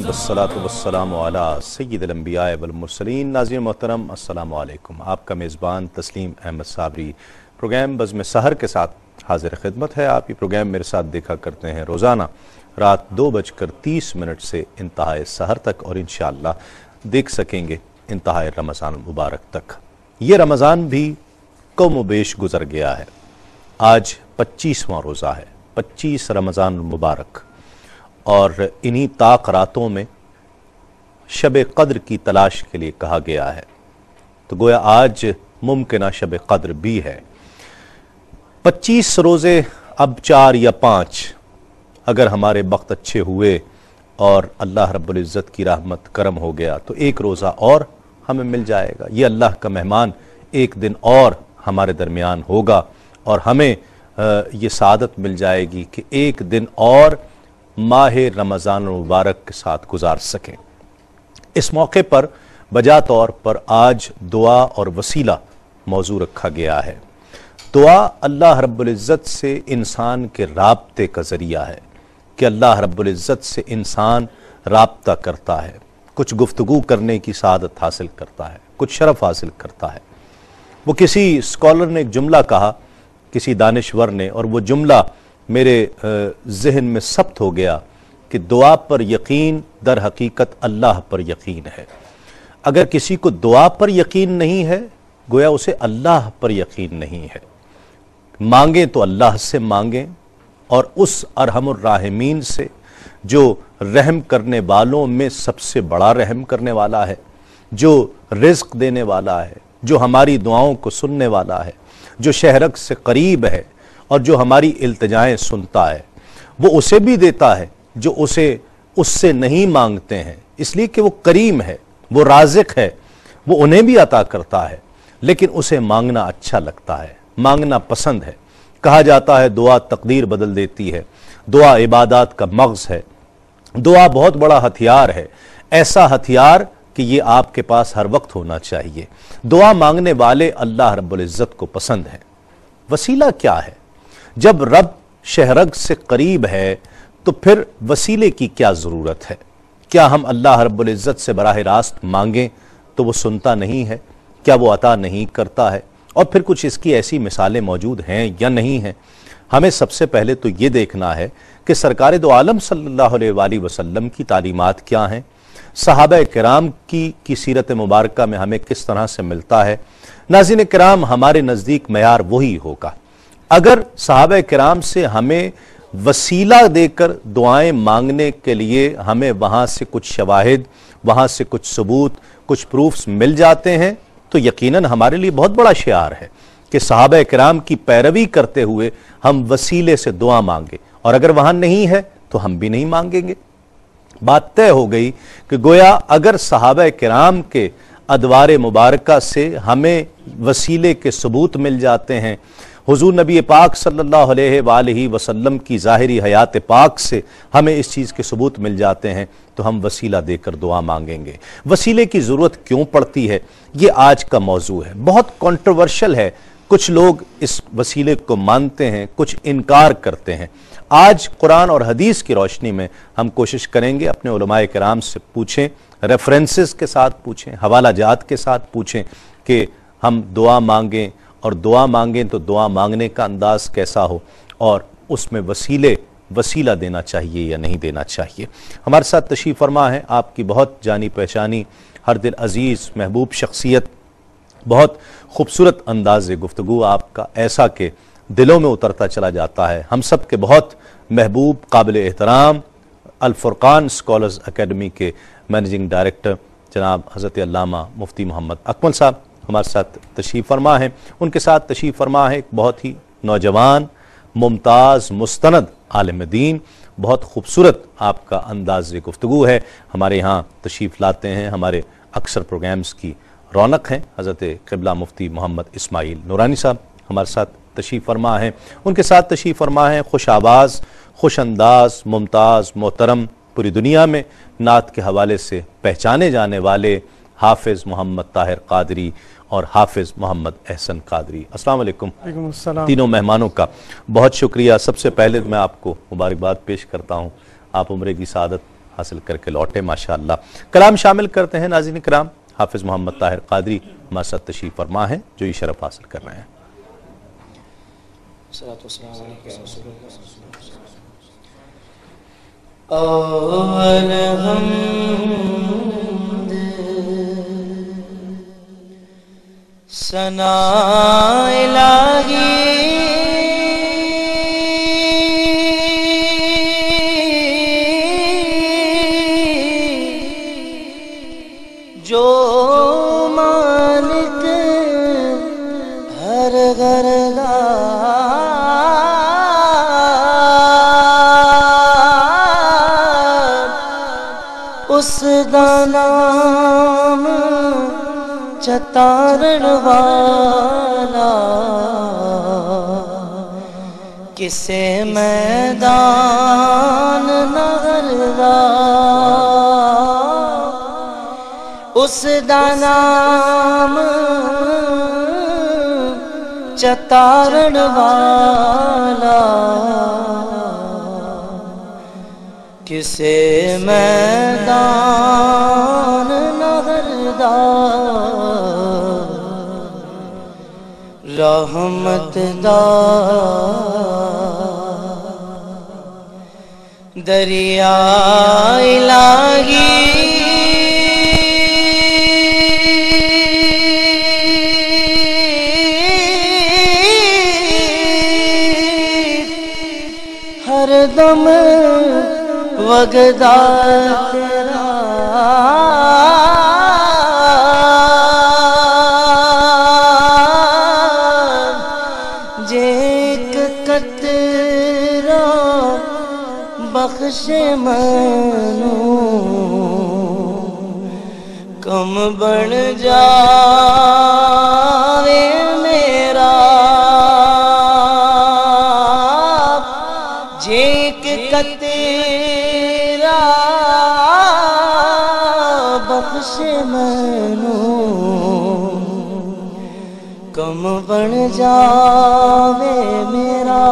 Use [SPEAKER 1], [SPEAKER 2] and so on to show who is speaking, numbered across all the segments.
[SPEAKER 1] والصلاة والسلام علی سید الانبیاء والمرسلین۔ ناظرین محترم السلام علیکم۔ آپ کا میزبان تسلیم احمد صابری پروگرام بزم سحر کے ساتھ حاضر خدمت ہے۔ آپ یہ پروگرام میرے ساتھ دیکھا کرتے ہیں روزانہ رات 2:30 سے انتہائے سحر تک، اور انشاءاللہ دیکھ سکیں گے انتہائے رمضان المبارک تک۔ یہ رمضان بھی کم و بیش گزر گیا ہے، آج 25واں روزہ ہے، 25 رمضان المبارک، اور انہی طاق راتوں میں شب قدر کی تلاش کے لیے کہا گیا ہے، تو گویا آج ممکنہ شب قدر بھی ہے۔ 25 روزے اب 4 یا 5 اگر ہمارے وقت اچھے ہوئے اور اللہ رب العزت کی رحمت کرم ہو گیا تو ایک روزہ اور ہمیں مل جائے گا۔ یہ اللہ کا مہمان ایک دن اور ہمارے درمیان ہوگا اور ہمیں یہ سعادت مل جائے گی کہ ایک دن اور ماہ رمضان المبارک کے ساتھ گزار سکیں۔ اس موقع پر بجا طور پر آج دعا اور وسیلہ موضوع رکھا گیا ہے۔ دعا اللہ رب العزت سے انسان کے رابطے کا ذریعہ ہے کہ اللہ رب العزت سے انسان رابطہ کرتا ہے، کچھ گفتگو کرنے کی سعادت حاصل کرتا ہے، کچھ شرف حاصل کرتا ہے۔ وہ کسی اسکالر نے ایک جملہ کہا، کسی دانشور نے، اور وہ جملہ میرے ذہن میں ثبت ہو گیا کہ دعا پر یقین در حقیقت اللہ پر یقین ہے۔ اگر کسی کو دعا پر یقین نہیں ہے گویا اسے اللہ پر یقین نہیں ہے۔ مانگیں تو اللہ سے مانگیں، اور اس ارحم الراحمین سے جو رحم کرنے والوں میں سب سے بڑا رحم کرنے والا ہے، جو رزق دینے والا ہے، جو ہماری دعاؤں کو سننے والا ہے، جو شہرک سے قریب ہے اور جو ہماری التجائیں سنتا ہے، وہ اسے بھی دیتا ہے جو اس سے نہیں مانگتے ہیں، اس لیے کہ وہ کریم ہے، وہ رازق ہے، وہ انہیں بھی عطا کرتا ہے، لیکن اسے مانگنا اچھا لگتا ہے، مانگنا پسند ہے۔ کہا جاتا ہے دعا تقدیر بدل دیتی ہے، دعا عبادات کا مغز ہے، دعا بہت بڑا ہتھیار ہے، ایسا ہتھیار کہ یہ آپ کے پاس ہر وقت ہونا چاہیے۔ دعا مانگنے والے اللہ رب العزت کو پسند ہیں۔ وسیلہ کیا ہے؟ جب رب شہرگ سے قریب ہے تو پھر وسیلے کی کیا ضرورت ہے؟ کیا ہم اللہ رب العزت سے براہ راست مانگیں تو وہ سنتا نہیں ہے؟ کیا وہ عطا نہیں کرتا ہے؟ اور پھر کچھ اس کی ایسی مثالیں موجود ہیں یا نہیں ہیں؟ ہمیں سب سے پہلے تو یہ دیکھنا ہے کہ سرکار دو عالم صلی اللہ علیہ وآلہ وسلم کی تعلیمات کیا ہیں، صحابہ کرام کی سیرت مبارکہ میں ہمیں کس طرح سے ملتا ہے۔ ناظرین کرام، ہمارے نزدیک معیار وہی ہوگا۔ اگر صحابہ کرام سے ہمیں وسیلہ دے کر دعائیں مانگنے کے لیے ہمیں وہاں سے کچھ شواہد، وہاں سے کچھ ثبوت، کچھ پروفز مل جاتے ہیں تو یقیناً ہمارے لیے بہت بڑا شعار ہے کہ صحابہ کرام کی پیروی کرتے ہوئے ہم وسیلے سے دعا مانگیں، اور اگر وہاں نہیں ہے تو ہم بھی نہیں مانگیں گے۔ بات طے ہو گئی کہ گویا اگر صحابہ کرام کے ادوار مبارکہ سے ہمیں وسیلے کے ثبوت مل جاتے ہیں، حضور نبی پاک صلی اللہ علیہ وآلہ وسلم کی ظاہری حیات پاک سے ہمیں اس چیز کے ثبوت مل جاتے ہیں، تو ہم وسیلہ دے کر دعا مانگیں گے۔ وسیلے کی ضرورت کیوں پڑتی ہے، یہ آج کا موضوع ہے۔ بہت کنٹروورشل ہے، کچھ لوگ اس وسیلے کو مانتے ہیں، کچھ انکار کرتے ہیں۔ آج قرآن اور حدیث کی روشنی میں ہم کوشش کریں گے اپنے علماء کرام سے پوچھیں، ریفرنسز کے ساتھ پوچھیں، حوالہ جات کے ساتھ پوچھیں کہ ہم دعا مانگیں، اور دعا مانگیں تو دعا مانگنے کا انداز کیسا ہو، اور اس میں وسیلہ دینا چاہیے یا نہیں دینا چاہیے۔ ہمارے ساتھ تشریف فرما ہے آپ کی بہت جانی پہچانی، ہر دل عزیز محبوب شخصیت بہت خوبصورت انداز گفتگو آپ کا، ایسا کہ دلوں میں اترتا چلا جاتا ہے۔ ہم سب کے بہت محبوب، قابل احترام الفرقان اسکالرز اکیڈمی کے مینیجنگ ڈائریکٹر جناب حضرت علامہ مفتی محمد اکمل صاحب ہمارے ساتھ تشریف فرما ہیں۔ ان کے ساتھ تشریف فرما ہے ایک بہت ہی نوجوان، ممتاز، مستند عالم دین۔ بہت خوبصورت آپ کا انداز گفتگو ہے، ہمارے یہاں تشریف لاتے ہیں، ہمارے اکثر پروگرامز کی رونق ہیں۔ حضرت قبلہ مفتی محمد اسماعیل نورانی صاحب ہمارے ساتھ تشریف فرما ہیں۔ ان کے ساتھ تشریف فرما ہیں خوش آواز، خوش انداز، ممتاز، محترم، پوری دنیا میں نعت کے حوالے سے پہچانے جانے والے حافظ محمد طاہر قادری اور حافظ محمد احسن قادری۔ السلام علیکم۔
[SPEAKER 2] وعلیکم السلام۔
[SPEAKER 1] تینوں مہمانوں کا بہت شکریہ۔ سب سے پہلے میں آپ کو مبارکباد پیش کرتا ہوں، آپ عمرے کی سعادت حاصل کر کے لوٹے ماشاءاللہ۔ کلام شامل کرتے ہیں ناظرین کرام، حافظ محمد طاہر قادری ہمارے ساتھ تشریف فرما ہیں جو یہ شرف حاصل کر رہے ہیں۔
[SPEAKER 3] ثنا الہی جو مالک ہر گھر کا اس دا نام چتارن والا، کسے میدان نگر دا اس دا نام چتارن والا، کسے میدان نگر دا رحمت دا دریا الہی ہر دم وگدا تیرا بخش منو کم بن جاوے میرا، جیک کتیرا بخش منو کم بن جاوے میرا،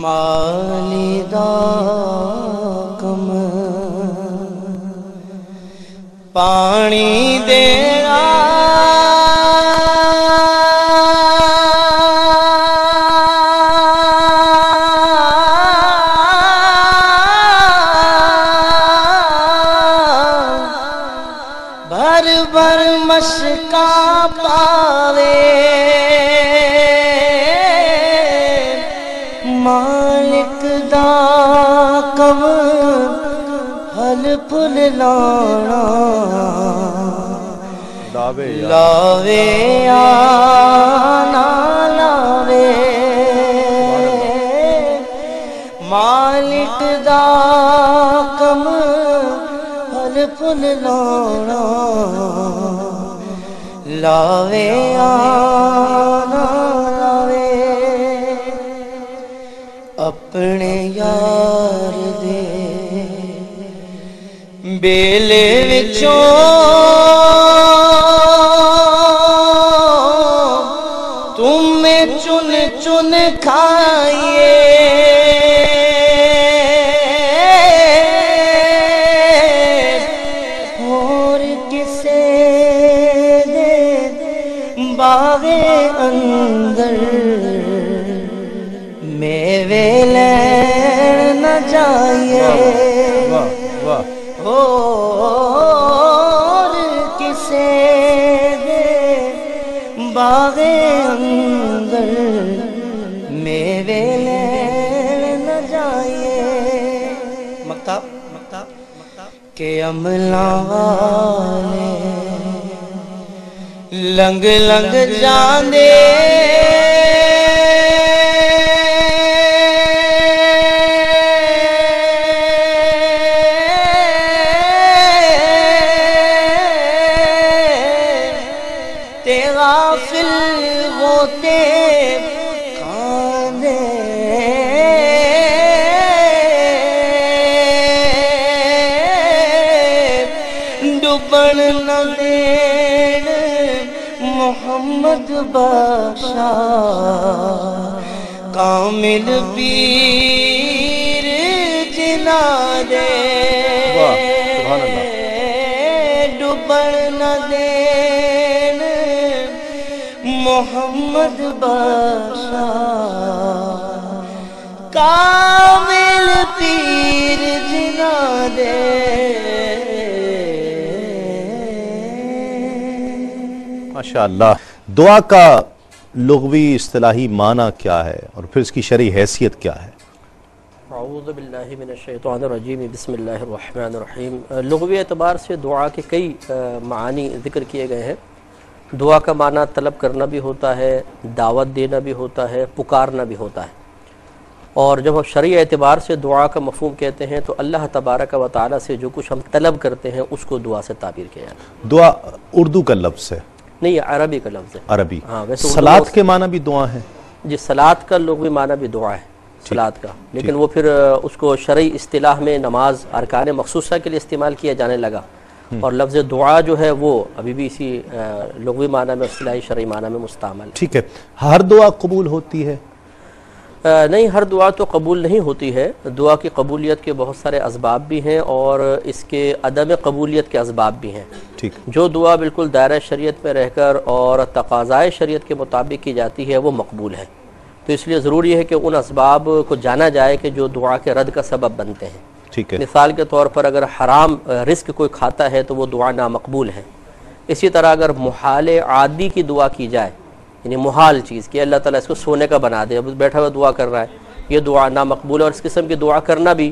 [SPEAKER 3] مالی دا کم پانی دینا بھر بھر مشکا پاوے، مالک دا کم حل پھل لانا، لاوے آنا لاوے، مالک دا کم حل پھل لانا، لاوے آنا لاوے، اپنے یار دے بیلے وچوں تمہیں چن چن کھائیے، اور کسے دے باغے اندر میوے لین نہ جائیے، اور باغے اندر میوے لین نہ جائیے مکتب کہ عملہ والے لنگ لنگ جاندے تے غافل ہوتے کھاندے ڈوبن نہ دین محمد بادشاہ کامل پیر جنا دے ڈوبن نہ دین محمد بادشاہ کامل پیر جنا دے
[SPEAKER 1] ماشاءاللہ. دعا کا لغوی اصطلاحی معنی کیا ہے اور پھر اس کی شرعی حیثیت کیا ہے؟
[SPEAKER 2] اعوذ باللہ من الشیطان الرجیم بسم اللہ الرحمن الرحیم. لغوی اعتبار سے دعا کے کئی معانی ذکر کیے گئے ہیں. دعا کا معنی طلب کرنا بھی ہوتا ہے، دعوت دینا بھی ہوتا ہے، پکارنا بھی ہوتا ہے. اور جب ہم شرعی اعتبار سے دعا کا مفہوم کہتے ہیں تو اللہ تبارک و تعالیٰ سے جو کچھ ہم طلب کرتے ہیں اس کو دعا سے تعبیر کیا جاتا ہے.
[SPEAKER 1] دعا اردو کا لفظ ہے؟
[SPEAKER 2] نہیں، یہ عربی کا لفظ ہے.
[SPEAKER 1] عربی.
[SPEAKER 2] ہاں، ویسے
[SPEAKER 1] صلاۃ کے معنی بھی دعا ہے؟
[SPEAKER 2] جی، صلاۃ کا لغوی معنی بھی دعا ہے، صلاۃ کا، لیکن وہ پھر اس کو شرعی اصطلاح میں نماز ارکان مخصوصہ کے لیے استعمال کیا جانے لگا، اور لفظ دعا جو ہے وہ ابھی بھی اسی لغوی معنی میں اصطلاحی شرعی معنی میں مستعمل ہے.
[SPEAKER 1] ٹھیک ہے. ہر دعا قبول ہوتی ہے؟
[SPEAKER 2] نہیں، ہر دعا تو قبول نہیں ہوتی ہے. دعا کی قبولیت کے بہت سارے اسباب بھی ہیں اور اس کے عدم قبولیت کے اسباب بھی ہیں.
[SPEAKER 1] ٹھیک.
[SPEAKER 2] جو دعا بالکل دائرہ شریعت میں رہ کر اور تقاضائے شریعت کے مطابق کی جاتی ہے وہ مقبول ہے. تو اس لیے ضروری ہے کہ ان اسباب کو جانا جائے کہ جو دعا کے رد کا سبب بنتے ہیں.
[SPEAKER 1] ٹھیک ہے.
[SPEAKER 2] مثال کے طور پر اگر حرام رزق کوئی کھاتا ہے تو وہ دعا نامقبول ہے. اسی طرح اگر محال عادی کی دعا کی جائے، یعنی محال چیز کہ اللہ تعالیٰ اس کو سونے کا بنا دے، اب بیٹھا ہوا دعا کر رہا ہے، یہ دعا نامقبول ہے اور اس قسم کی دعا کرنا بھی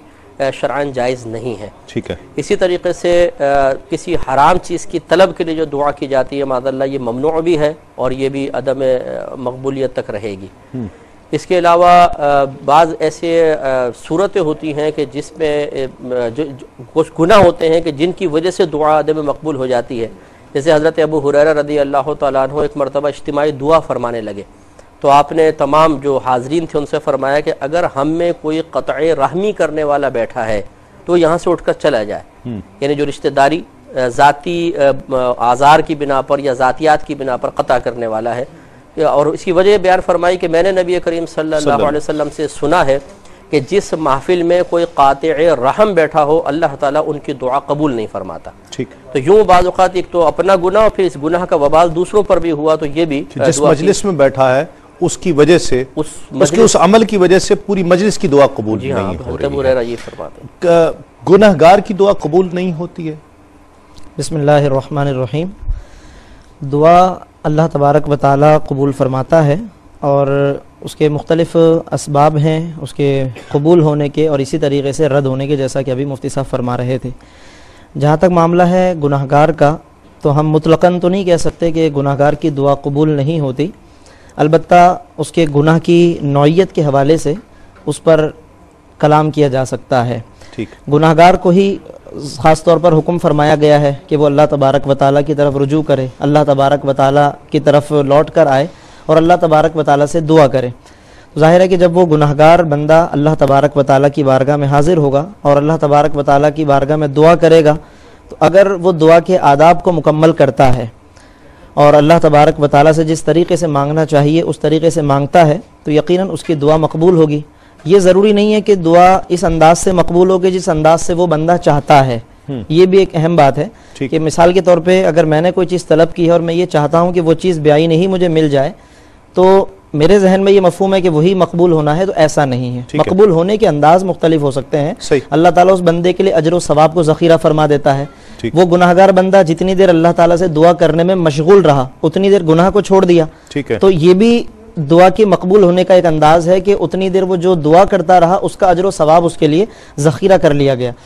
[SPEAKER 2] شرعاً جائز نہیں ہے.
[SPEAKER 1] ٹھیک ہے.
[SPEAKER 2] اسی طریقے سے کسی حرام چیز کی طلب کے لیے جو دعا کی جاتی ہے معاذ اللہ یہ ممنوع بھی ہے اور یہ بھی عدم مقبولیت تک رہے گی. اس کے علاوہ بعض ایسے صورتیں ہوتی ہیں کہ جس میں کچھ گناہ ہوتے ہیں کہ جن کی وجہ سے دعا عدم مقبول ہو جاتی ہے. جیسے حضرت ابو ہریرہ رضی اللہ تعالیٰ عنہ ایک مرتبہ اجتماعی دعا فرمانے لگے تو آپ نے تمام جو حاضرین تھے ان سے فرمایا کہ اگر ہم میں کوئی قطع رحمی کرنے والا بیٹھا ہے تو یہاں سے اٹھ کر چلا جائے. یعنی جو رشتہ داری ذاتی آزار کی بنا پر یا ذاتیات کی بنا پر قطع کرنے والا ہے. اور اس کی وجہ بیان فرمائی کہ میں نے نبی کریم صلی اللہ علیہ وسلم سے سنا ہے کہ جس محفل میں کوئی قاطع رحم بیٹھا ہو اللہ تعالیٰ ان کی دعا قبول نہیں فرماتا.
[SPEAKER 1] ٹھیک.
[SPEAKER 2] تو یوں بعض اوقات ایک تو اپنا گناہ اور پھر اس گناہ کا وبال دوسروں پر بھی ہوا تو یہ بھی
[SPEAKER 1] جس مجلس میں بیٹھا ہے اس کی وجہ سے اس عمل کی وجہ سے پوری مجلس کی دعا قبول نہیں ہو رہی ہے.
[SPEAKER 2] یہ فرماتے ہیں
[SPEAKER 1] گنہگار کی دعا قبول نہیں ہوتی ہے؟
[SPEAKER 4] بسم اللہ الرحمن الرحیم. دعا اللہ تبارک و تعالی قبول فرماتا ہے اور اس کے مختلف اسباب ہیں اس کے قبول ہونے کے اور اسی طریقے سے رد ہونے کے، جیسا کہ ابھی مفتی صاحب فرما رہے تھے. جہاں تک معاملہ ہے گناہگار کا تو ہم مطلقاً تو نہیں کہہ سکتے کہ گناہگار کی دعا قبول نہیں ہوتی، البتہ اس کے گناہ کی نوعیت کے حوالے سے اس پر کلام کیا جا سکتا ہے. گناہگار کو ہی خاص طور پر حکم فرمایا گیا ہے کہ وہ اللہ تبارک و تعالیٰ کی طرف رجوع کرے، اللہ تبارک و تعالیٰ کی طرف لوٹ کر آئے اور اللہ تبارک و تعالیٰ سے دعا کرے. ظاہر ہے کہ جب وہ گناہگار بندہ اللہ تبارک و تعالیٰ کی بارگاہ میں حاضر ہوگا اور اللہ تبارک و تعالیٰ کی بارگاہ میں دعا کرے گا تو اگر وہ دعا کے آداب کو مکمل کرتا ہے اور اللہ تبارک و تعالیٰ سے جس طریقے سے مانگنا چاہیے اس طریقے سے مانگتا ہے تو یقیناً اس کی دعا مقبول ہوگی. یہ ضروری نہیں ہے کہ دعا اس انداز سے مقبول ہوگی جس انداز سے وہ بندہ چاہتا ہے. یہ بھی ایک اہم بات ہے کہ مثال کے طور پہ اگر میں نے کوئی چیز طلب کی ہے اور میں یہ چاہتا ہوں کہ وہ چیز بعین ہی مجھے مل جائے تو میرے ذہن میں یہ مفہوم ہے کہ وہی مقبول ہونا ہے، تو ایسا نہیں ہے. مقبول ہونے کے انداز مختلف ہو سکتے ہیں. اللہ تعالیٰ اس بندے کے لیے اجر و ثواب کو ذخیرہ فرما دیتا ہے.
[SPEAKER 1] ٹھیک۔
[SPEAKER 4] وہ گناہگار بندہ جتنی دیر اللہ تعالیٰ سے دعا کرنے میں مشغول رہا اتنی دیر گناہ کو چھوڑ دیا،
[SPEAKER 1] ٹھیک ہے،
[SPEAKER 4] تو یہ بھی دعا کی مقبول ہونے کا ایک انداز ہے کہ اتنی دیر وہ جو دعا کرتا رہا اس کا اجر و ثواب اس کے لیے ذخیرہ کر لیا گیا۔